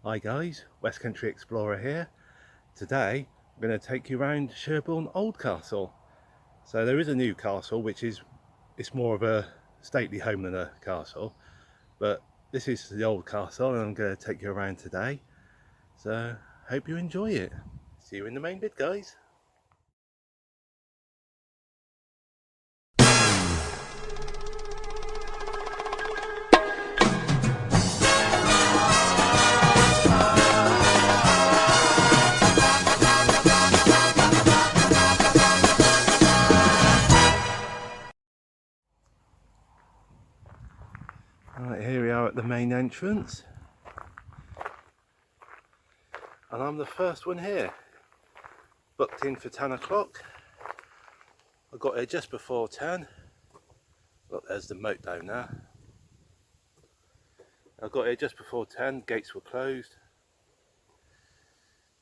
Hi guys, West Country Explorer here. Today I'm going to take you around Sherborne Old Castle. So there is a new castle which is, it's more of a stately home than a castle, but this is the old castle and I'm going to take you around today. So hope you enjoy it. See you in the main bit, guys. Right, here we are at the main entrance, and I'm the first one here. Booked in for 10 o'clock. I got here just before 10. Look, there's the moat down there. I got here just before 10, gates were closed.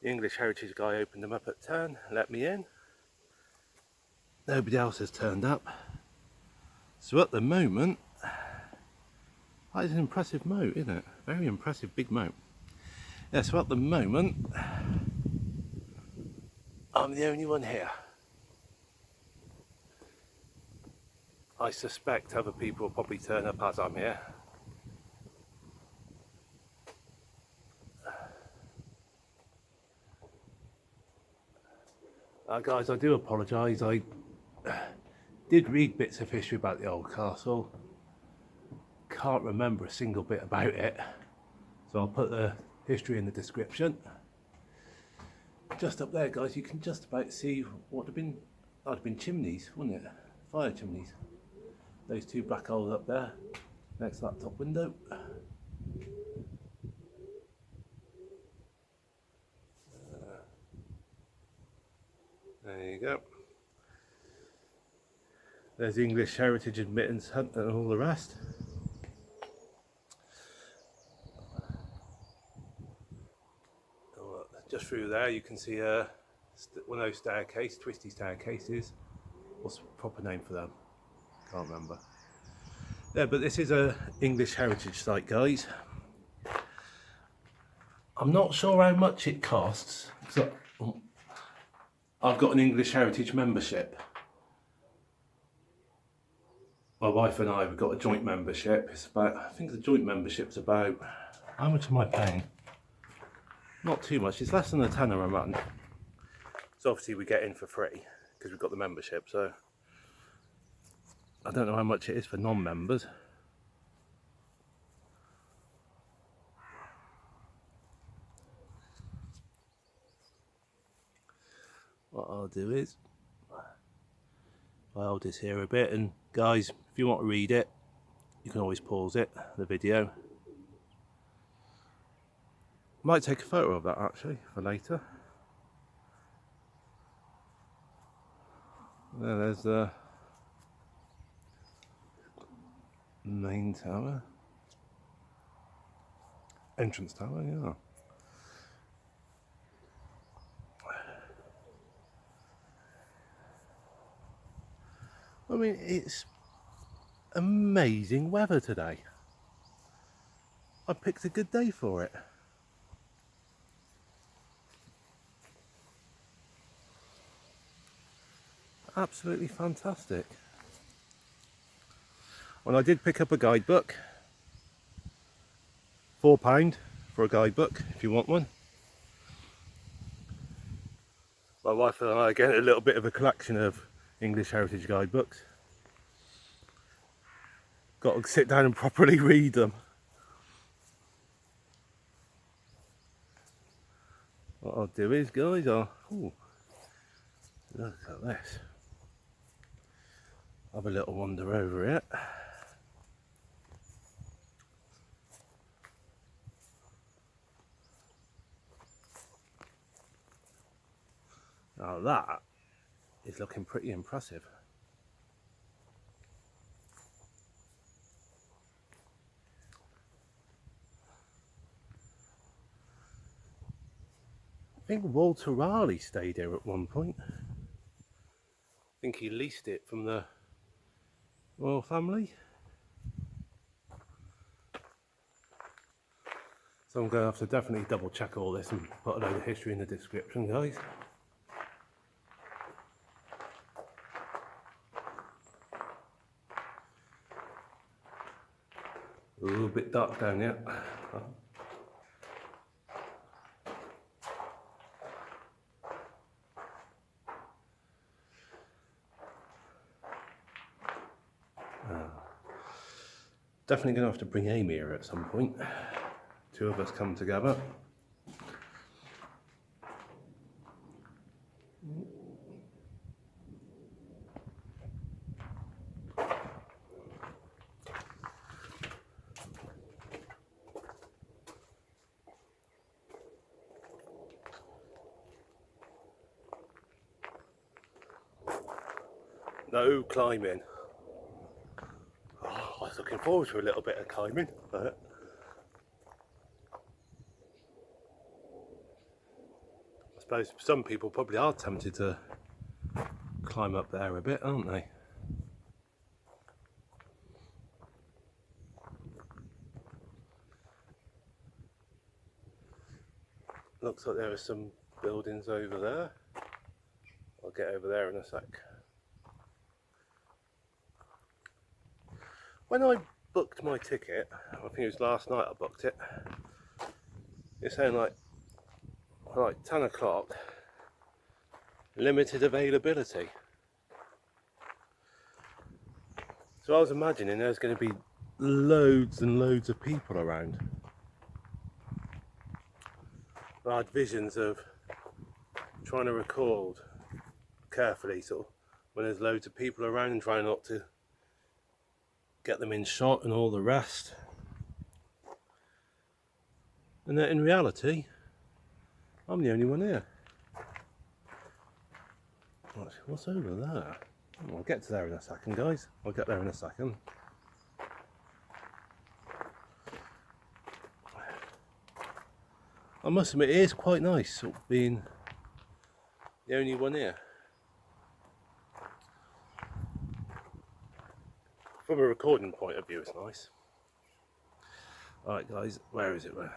The English Heritage guy opened them up at 10, let me in. Nobody else has turned up. So at the moment, that is an impressive moat, isn't it? Very impressive big moat. Yeah, so at the moment, I'm the only one here. I suspect other people will probably turn up as I'm here. Guys, I do apologise. I did read bits of history about the old castle. Can't remember a single bit about it. So I'll put the history in the description. Just up there, guys, you can just about see what would have been chimneys, wouldn't it? Fire chimneys. Those two black holes up there, next to that top window. There you go. There's the English Heritage Admittance Hunt and all the rest. Just through there you can see one of those twisty staircases. What's the proper name for them? Can't remember. Yeah, but this is a English heritage site, guys. I'm not sure how much it costs. So I've got an English Heritage membership. My wife and I have got a joint membership. It's about, I think the joint membership's about, how much am I paying? Not too much, it's less than a tenner a month. So obviously we get in for free because we've got the membership, so I don't know how much it is for non-members. What I'll do is I'll hold this here a bit, and guys, if you want to read it, you can always pause it, the video. Might take a photo of that actually for later. There's the main tower, entrance tower, yeah. I mean, it's amazing weather today. I picked a good day for it. Absolutely fantastic. Well, I did pick up a guidebook. £4 for a guidebook if you want one. My wife and I are getting a little bit of a collection of English Heritage guidebooks. Got to sit down and properly read them. What I'll do is, guys, ooh, look at this. Have a little wander over it. Now that is looking pretty impressive. I think Walter Raleigh stayed here at one point. I think he leased it from the royal family. So I'm going to have to definitely double check all this and put a load of history in the description, guys. Ooh, a bit dark down here. Definitely going to have to bring Amy here at some point. Two of us come together. No climbing. Oh, I was looking forward to a little bit of climbing, but I suppose some people probably are tempted to climb up there a bit, aren't they? Looks like there are some buildings over there. I'll get over there in a sec. When I booked my ticket, I think it was last night I booked it, it's saying like 10 o'clock, limited availability. So I was imagining there's going to be loads and loads of people around. I had visions of trying to record carefully, sort of, when there's loads of people around and trying not to get them in shot and all the rest. And then in reality, I'm the only one here. What's over there? I'll get to there in a second, guys. I'll get there in a second. I must admit, it is quite nice sort of being the only one here. From a recording point of view, it's nice. Alright guys, where is it? I don't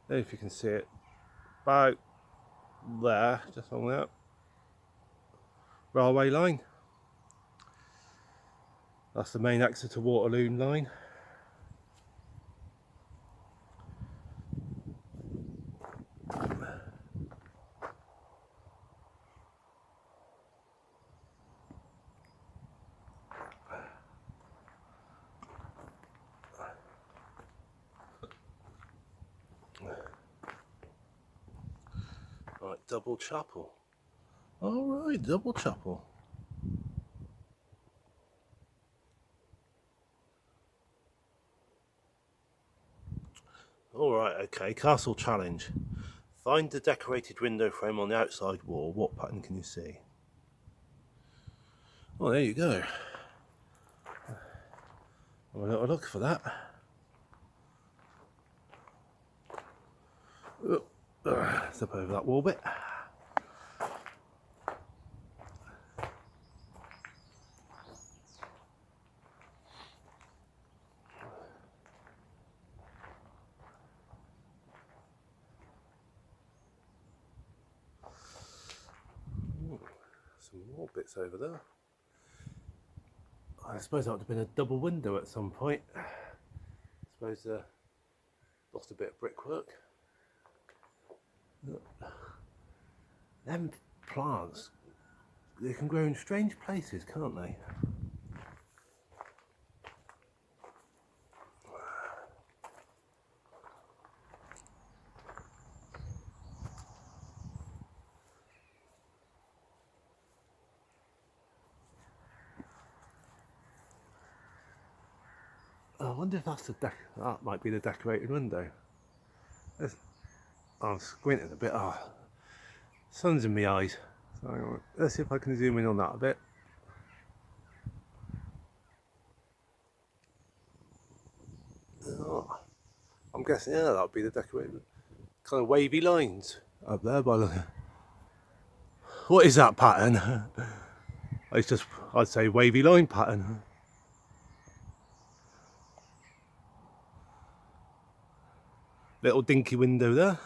know if you can see it. About there, just on that railway line. That's the main Exeter Waterloo line. Right, double chapel. Alright, double chapel. Alright, okay, castle challenge. Find the decorated window frame on the outside wall. What pattern can you see? Oh, there you go. Have a little look for that. Step over that wall bit. Some more bits over there. I suppose that would have been a double window at some point. I suppose lost a bit of brickwork. Them plants, they can grow in strange places, can't they? I wonder if that's that might be the decorated window. I'm squinting a bit. Sun's in my eyes. So let's see if I can zoom in on that a bit. I'm guessing, yeah, that'll be the decorated kind of wavy lines up there by the. What is that pattern? It's just, I'd say, wavy line pattern. Little dinky window there.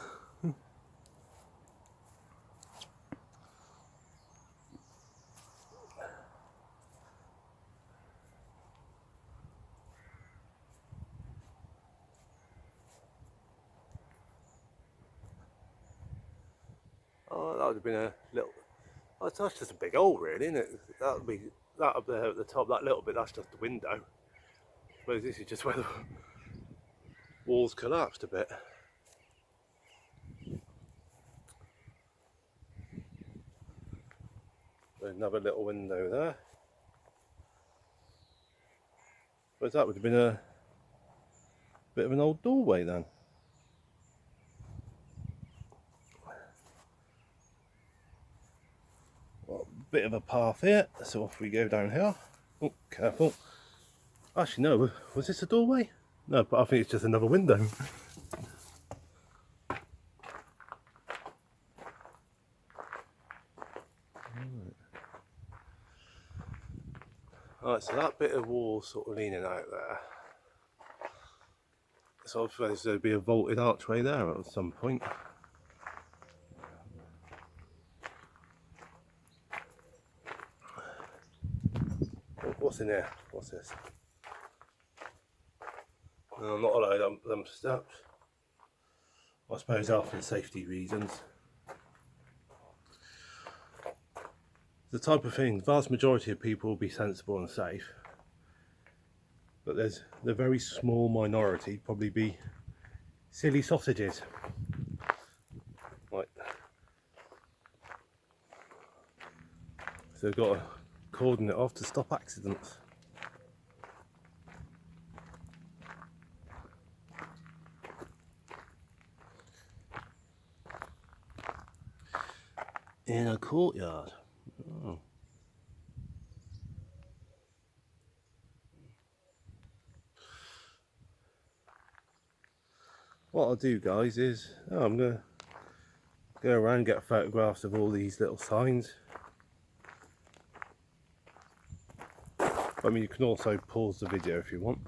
Oh, that would have been a little. Oh, that's just a big hole, really, isn't it? That would be that up there at the top. That little bit, that's just the window. I suppose this is just where the walls collapsed a bit. Another little window there. But that would have been a bit of an old doorway then. Well, bit of a path here, so off we go down here. Oh, careful. Actually, no, was this a doorway? No, but I think it's just another window. Alright, so that bit of wall sort of leaning out there. So I suppose there'd be a vaulted archway there at some point. What's in here? What's this? No, I'm not allowed up them steps. I suppose for safety reasons. The type of thing, the vast majority of people will be sensible and safe. But there's the very small minority probably be silly sausages. Right. So they've got to cordon it off to stop accidents. In a courtyard. Oh. What I'll do, guys, is I'm going to go around and get photographs of all these little signs. I mean, you can also pause the video if you want.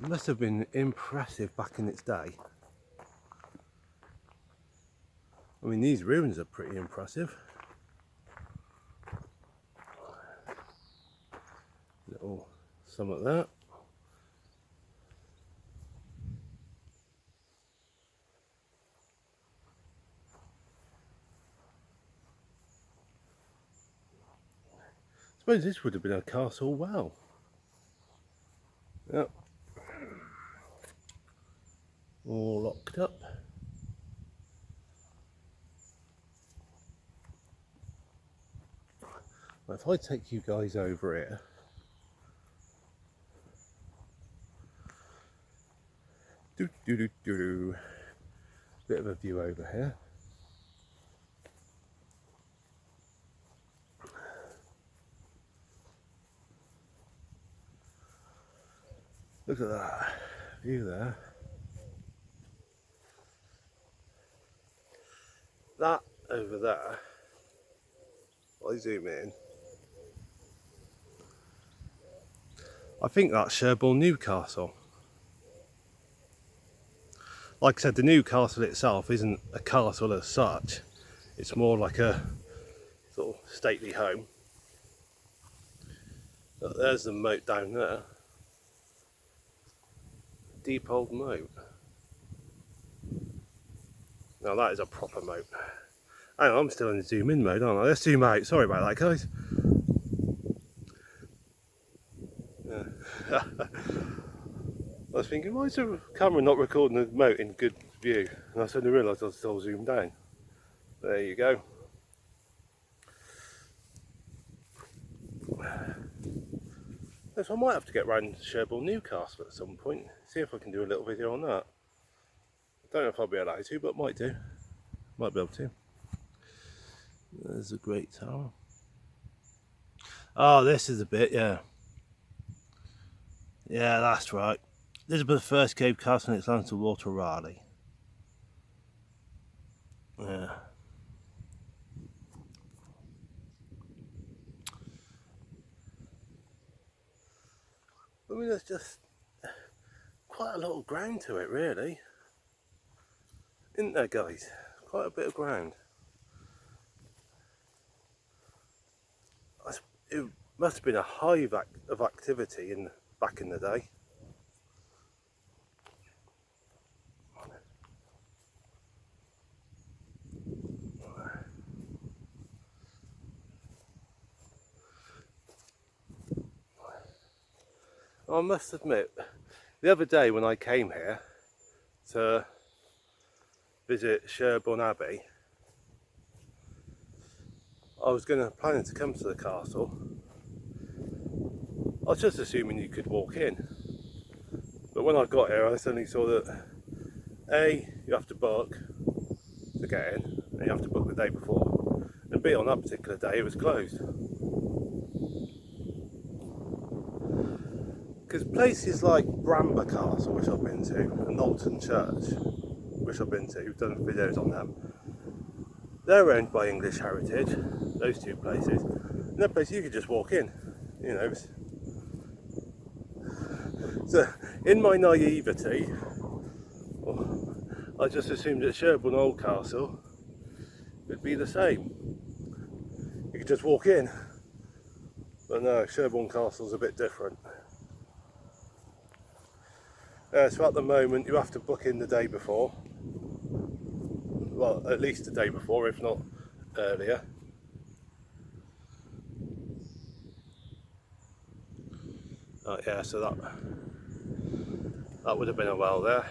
It must have been impressive back in its day. I mean, these ruins are pretty impressive. Little some of that. I suppose this would have been a castle well. Yep. All locked up. Well, if I take you guys over here, bit of a view over here. Look at that view there. That over there, if I zoom in, I think that's Sherborne New Castle. Like I said, the new castle itself isn't a castle as such. It's more like a sort of stately home. But there's the moat down there. Deep old moat. Now that is a proper moat. Hang on, I'm still in the zoom in mode, aren't I? Let's zoom out. Sorry about that, guys. Yeah. I was thinking, why is the camera not recording the moat in good view? And I suddenly realised I was still zoomed down. There you go. So I might have to get round to Sherborne New Castle at some point. See if I can do a little video on that. I don't know if I'll be allowed to, but might do. Might be able to. There's a great tower. Oh, this is a bit, yeah. Yeah, that's right. Elizabeth first gave castle and its lands to Walter Raleigh. Yeah. I mean, there's just quite a lot of ground to it, really. Isn't there, guys? Quite a bit of ground. It must have been a hive of activity back in the day. I must admit, the other day when I came here to visit Sherborne Abbey, I was planning to come to the castle. I was just assuming you could walk in, but when I got here I suddenly saw that A, you have to book to get in, and you have to book the day before, and B, on that particular day it was closed. Because places like Bramber Castle, which I've been to, and Knowlton Church, which I've been to, done videos on them, they're owned by English Heritage, those two places, and that place you could just walk in, you know. So in my naivety, I just assumed that Sherborne Old Castle would be the same. You could just walk in, but no, Sherborne Castle's a bit different. So at the moment you have to book in the day before, well, at least the day before, if not earlier. Yeah, so that would have been a while there.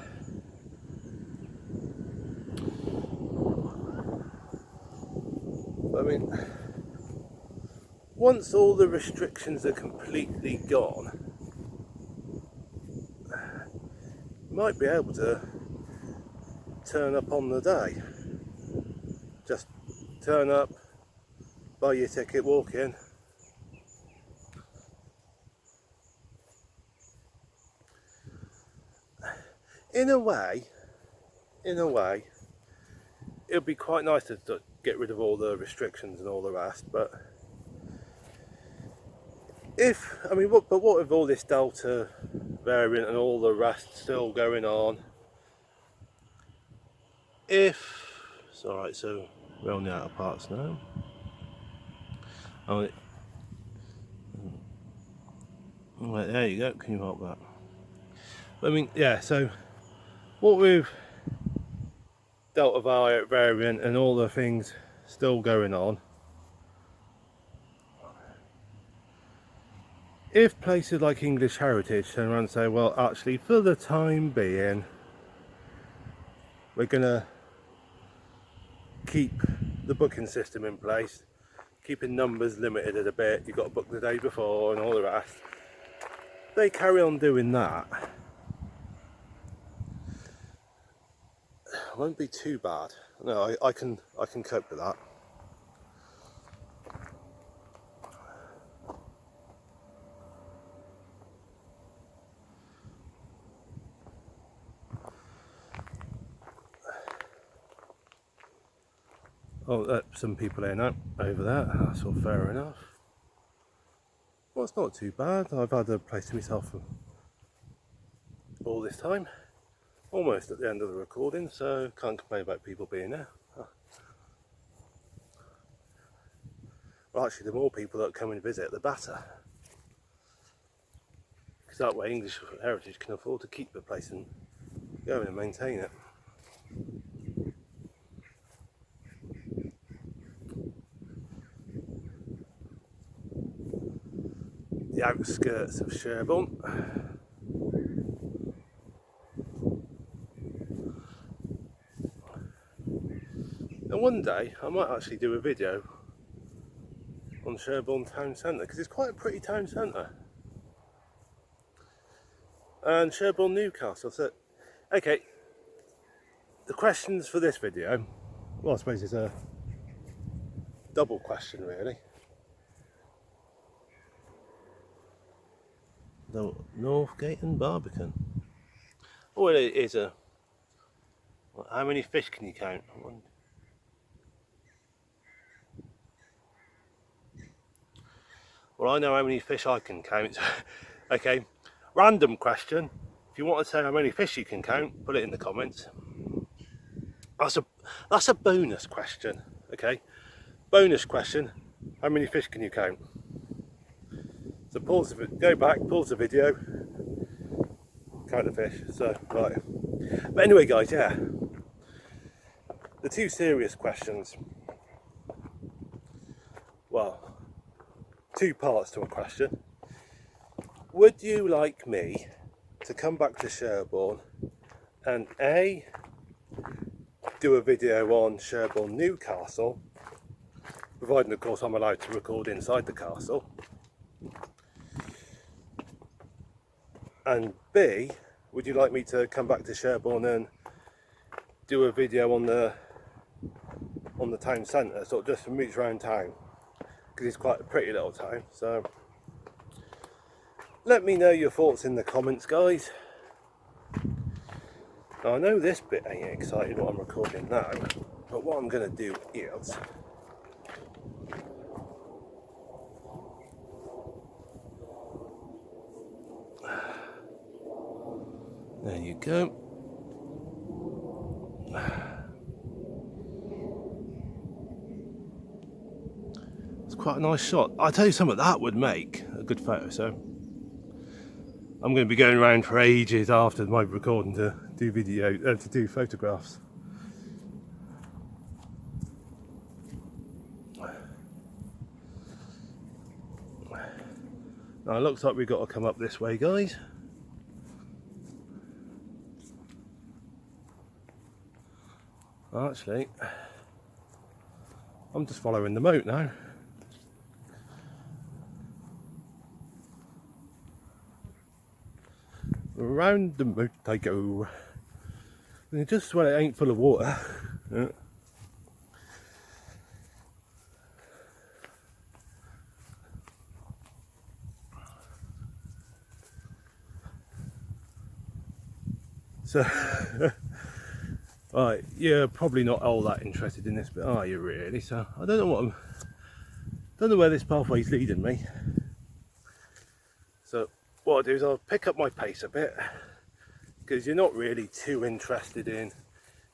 I mean, once all the restrictions are completely gone, you might be able to turn up on the day. Just turn up, buy your ticket, walk in. In a way, it would be quite nice to get rid of all the restrictions and all the rest, but what with all this Delta variant and all the rest still going on, it's alright, so we're on the outer parts now. Right, there you go, can you help that? I mean, yeah, so what with Delta variant and all the things still going on, if places like English Heritage turn around and say, well, actually, for the time being, we're going to keep the booking system in place, keeping numbers limited a bit, you've got to book the day before and all the rest. They carry on doing that, it won't be too bad. No, I can cope with that. Oh, some people here now, over there, that's all fair enough. Well, it's not too bad. I've had a place to myself for all this time, almost at the end of the recording, so can't complain about people being there. Well, actually, the more people that come and visit, the better, because that way English Heritage can afford to keep the place and go and maintain it. The outskirts of Sherborne. And one day I might actually do a video on Sherborne town centre, because it's quite a pretty town centre. And Sherborne Newcastle. So, okay, the questions for this video, well, I suppose it's a double question really. the Northgate and Barbican. Oh, it is a... How many fish can you count? Well, I know how many fish I can count. Okay, random question. If you want to say how many fish you can count, put it in the comments. That's a bonus question. Okay, bonus question. How many fish can you count? So pause the, go back, pause the video, count the fish. So right. But anyway, guys, yeah. The two serious questions. Well, two parts to a question. Would you like me to come back to Sherborne and A, do a video on Sherborne New Castle, providing of course I'm allowed to record inside the castle, and B, would you like me to come back to Sherborne and do a video on the town centre, sort of just to mooch around town, because it's quite a pretty little town. So let me know your thoughts in the comments, guys. Now, I know this bit ain't exciting what I'm recording now, but what I'm going to do is there you go. It's quite a nice shot. I'll tell you something, that would make a good photo, so I'm going to be going around for ages after my recording to do video, to do photographs. Now it looks like we've got to come up this way, guys. Actually, I'm just following the moat now. Around the moat I go. And just when it ain't full of water. So, right, you're probably not all that interested in this, but are you really? So I don't know where this pathway's leading me. So what I'll do is I'll pick up my pace a bit, because you're not really too interested in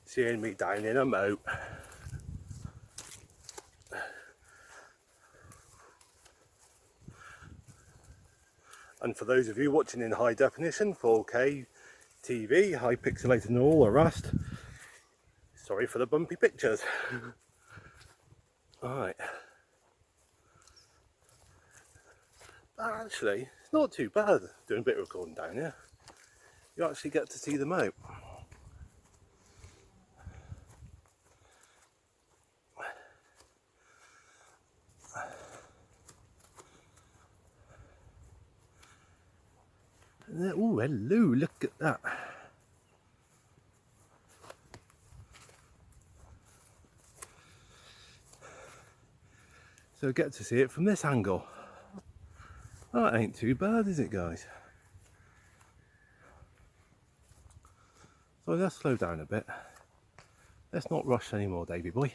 seeing me down in a moat. And for those of you watching in high definition, 4K TV, high pixelated and all the rest, sorry for the bumpy pictures. Alright. But actually, it's not too bad doing a bit of recording down here. You actually get to see the moat. Oh, hello, look at that. So get to see it from this angle. That ain't too bad, is it, guys? So let's slow down a bit. Let's not rush anymore, Davy boy.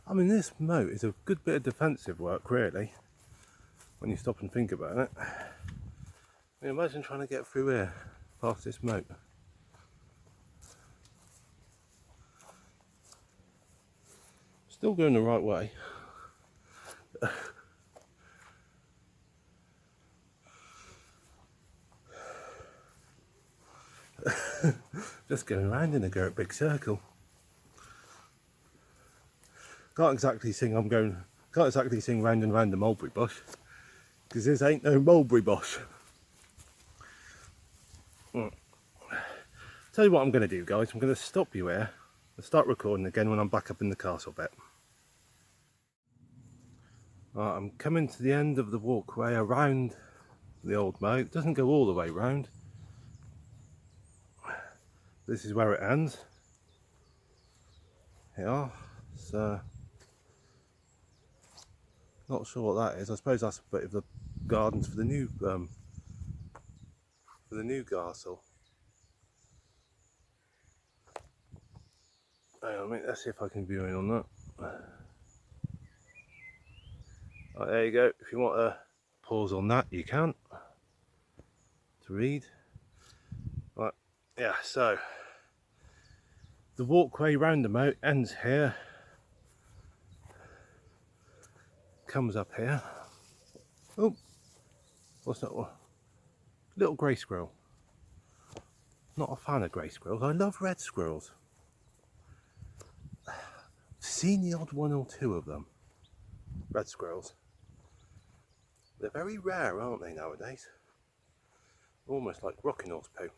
I mean, this moat is a good bit of defensive work, really, when you stop and think about it. I mean, imagine trying to get through here, past this moat. Still going the right way. Just going around in a great big circle. Can't exactly sing round and round the mulberry bush, because this ain't no mulberry bush. Tell you what I'm going to do, guys. I'm going to stop you here and start recording again when I'm back up in the castle bit. Right, I'm coming to the end of the walkway around the old moat. It doesn't go all the way round. This is where it ends. Here, so not sure what that is. I suppose that's a bit of the gardens for the new castle. Hang on a minute, let's see if I can view in on that. Right, there you go. If you want to pause on that, you can to read. Right, yeah. So the walkway roundabout ends here, comes up here. Oh, what's that one? Little grey squirrel. Not a fan of grey squirrels. I love red squirrels. Seen the odd one or two of them. Red squirrels. They're very rare, aren't they, nowadays? Almost like rocking horse poo.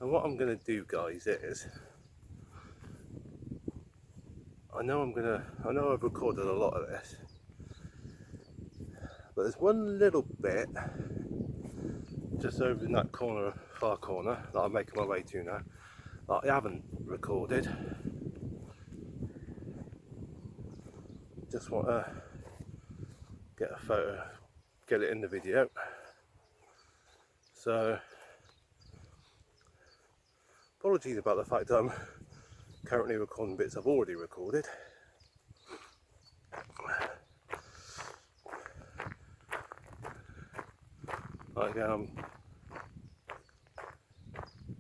And what I'm going to do, guys, is I know I've recorded a lot of this, but there's one little bit just over in that corner, far corner, that I'm making my way to now, that I haven't recorded. Just want to get a photo, get it in the video. So apologies about the fact that I'm currently recording bits I've already recorded. Again,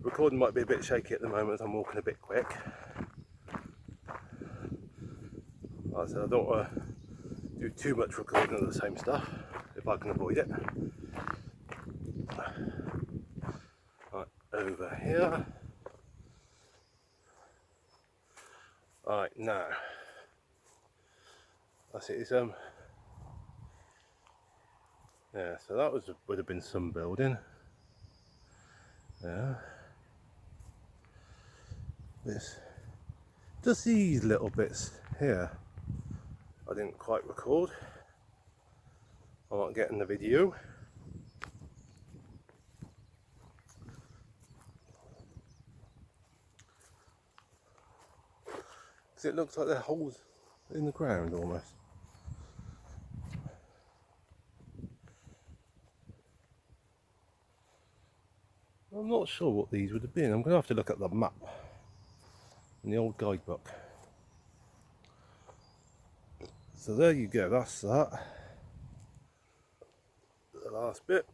recording might be a bit shaky at the moment as I'm walking a bit quick. Like I said, I don't want to do too much recording of the same stuff if I can avoid it. Right, over here. Right, now that's it. Yeah, so that would have been some building. Yeah. Just these little bits here I didn't quite record. I might get in the video. Because it looks like there are holes in the ground almost. I'm not sure what these would have been. I'm going to have to look at the map in the old guidebook. So there you go, that's that. The last bit.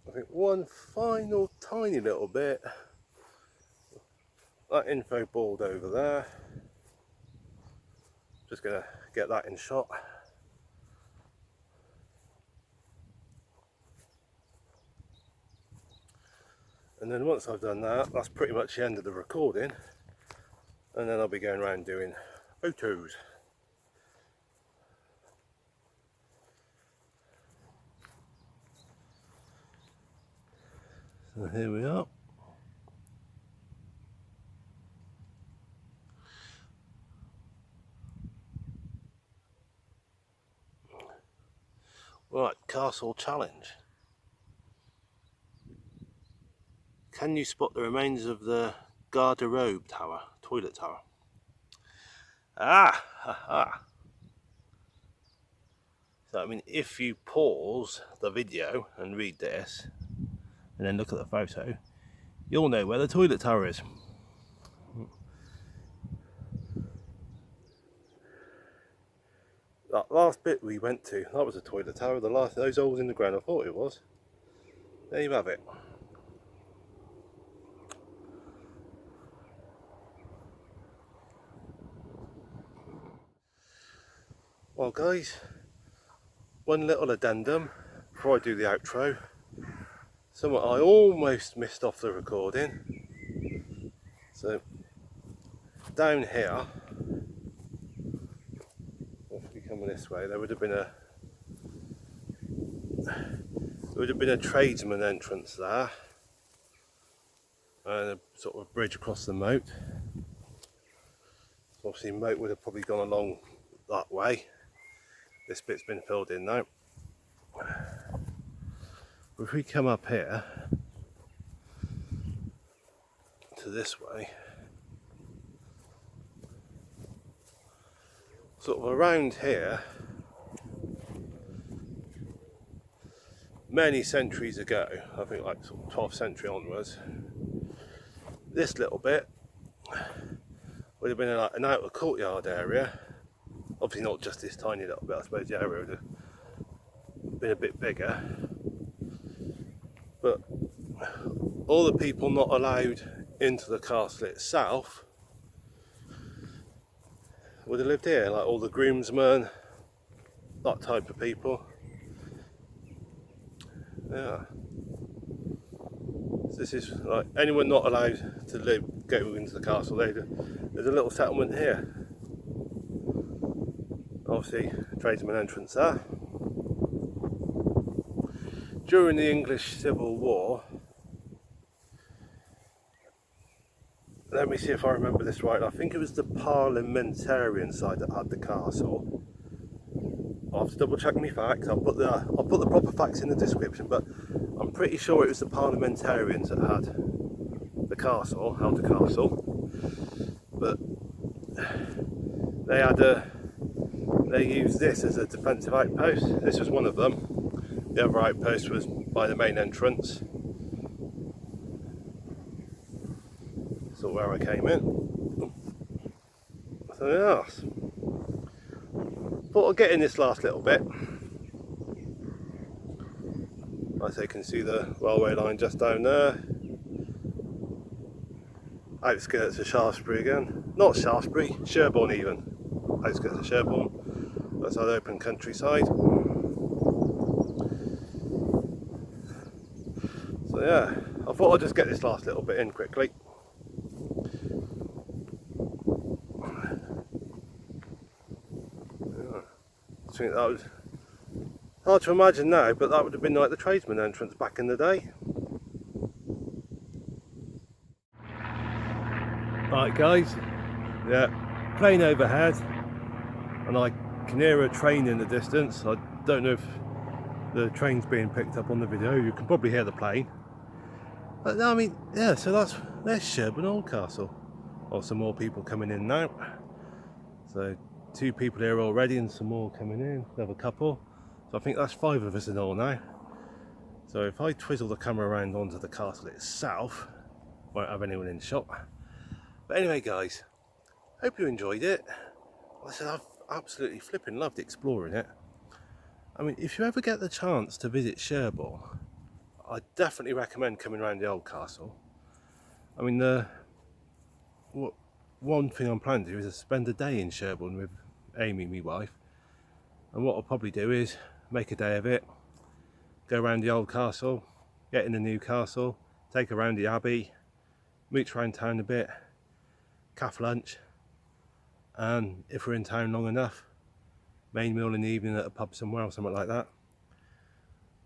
I think one final tiny little bit. That info board over there. Just going to get that in shot. And then once I've done that, that's pretty much the end of the recording. And then I'll be going around doing photos. So here we are. Right, castle challenge. Can you spot the remains of the garderobe tower, toilet tower? Ah, ha, ha. So I mean, if you pause the video and read this, and then look at the photo, you'll know where the toilet tower is. That last bit we went to, that was a toilet tower. Those holes in the ground, I thought it was. There you have it. Well guys, one little addendum before I do the outro. Something I almost missed off the recording. So down here, if we come this way, there would have been a tradesman entrance there, and a sort of a bridge across the moat. So obviously moat would have probably gone along that way, this bit's been filled in now. If we come up here to this way, sort of around here, many centuries ago, I think like sort of 12th century onwards, this little bit would have been like an outer courtyard area. Obviously not just this tiny little bit, I suppose the area would have been a bit bigger. But all the people not allowed into the castle itself would have lived here, like all the groomsmen, that type of people. Yeah. So this is like anyone not allowed to go into the castle. There's a little settlement here. Obviously, tradesman entrance there. During the English Civil War, let me see if I remember this right, I think it was the parliamentarian side that had the castle. I'll have to double check my facts. I'll put the proper facts in the description, but I'm pretty sure it was the parliamentarians that had the castle, held the castle. But they used this as a defensive outpost. This was one of them. The other outpost was by the main entrance. So where I came in. So yes. Thought I'd get in this last little bit. Like I say, you can see the railway line just down there. Outskirts of Salisbury again. Not Salisbury, Sherborne even. Outskirts of Sherborne. That's our open countryside. So yeah, I thought I'd just get this last little bit in quickly. Yeah. I think that was hard to imagine now, but that would have been like the tradesman entrance back in the day. Right guys, yeah, plane overhead, and I can hear a train in the distance. I don't know if the train's being picked up on the video. You can probably hear the plane. But no, I mean, yeah, so there's Sherborne Old Castle. Or some more people coming in now. So 2 people here already and some more coming in, another couple. So I think that's 5 of us in all now. So if I twizzle the camera around onto the castle itself, won't have anyone in shot. But anyway guys, hope you enjoyed it. Like I said, I've absolutely flipping loved exploring it. I mean, if you ever get the chance to visit Sherborne, I definitely recommend coming around the old castle. I mean, one thing I'm planning to do is spend a day in Sherborne with Amy, my wife. And what I'll probably do is make a day of it, go around the old castle, get in the new castle, take around the abbey, mooch around town a bit, caff lunch, and if we're in town long enough, main meal in the evening at a pub somewhere or something like that.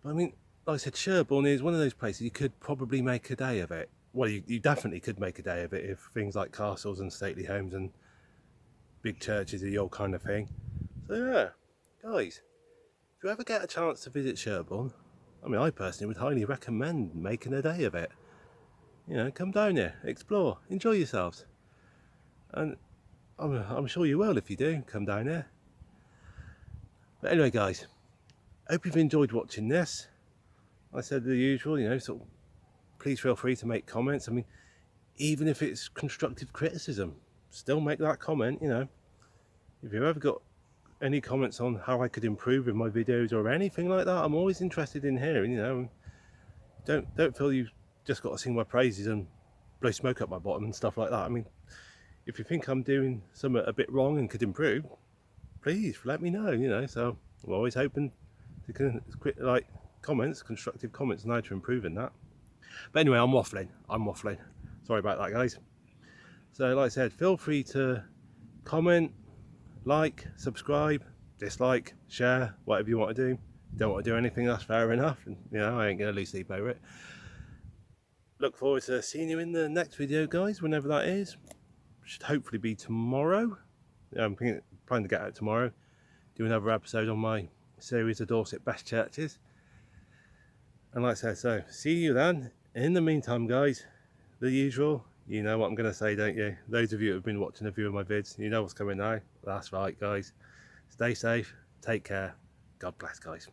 But I mean, like I said, Sherborne is one of those places you could probably make a day of it. Well, you definitely could make a day of it if things like castles and stately homes and big churches are your kind of thing. So yeah, guys, if you ever get a chance to visit Sherborne, I mean, I personally would highly recommend making a day of it. You know, come down here, explore, enjoy yourselves. And I'm sure you will if you do come down here. But anyway guys, hope you've enjoyed watching this. I said the usual, you know, sort of, please feel free to make comments. I mean, even if it's constructive criticism, still make that comment, you know. If you've ever got any comments on how I could improve in my videos or anything like that, I'm always interested in hearing, you know. Don't feel you've just got to sing my praises and blow smoke up my bottom and stuff like that. I mean, if you think I'm doing something a bit wrong and could improve, please let me know, you know. So I'm always hoping to like comments, constructive comments on how to improve in that. But anyway, I'm waffling. Sorry about that, guys. So like I said, feel free to comment, like, subscribe, dislike, share, whatever you want to do. Don't want to do anything, that's fair enough. And, you know, I ain't going to lose sleep over it. Look forward to seeing you in the next video, guys, whenever that is. Should hopefully be tomorrow. I'm planning to get out tomorrow. do another episode on my series of Dorset best churches. And like I said, so see you then. In the meantime, guys, the usual, you know what I'm going to say, don't you? Those of you who have been watching a few of my vids, you know what's coming now. That's right, guys. Stay safe, take care. God bless, guys.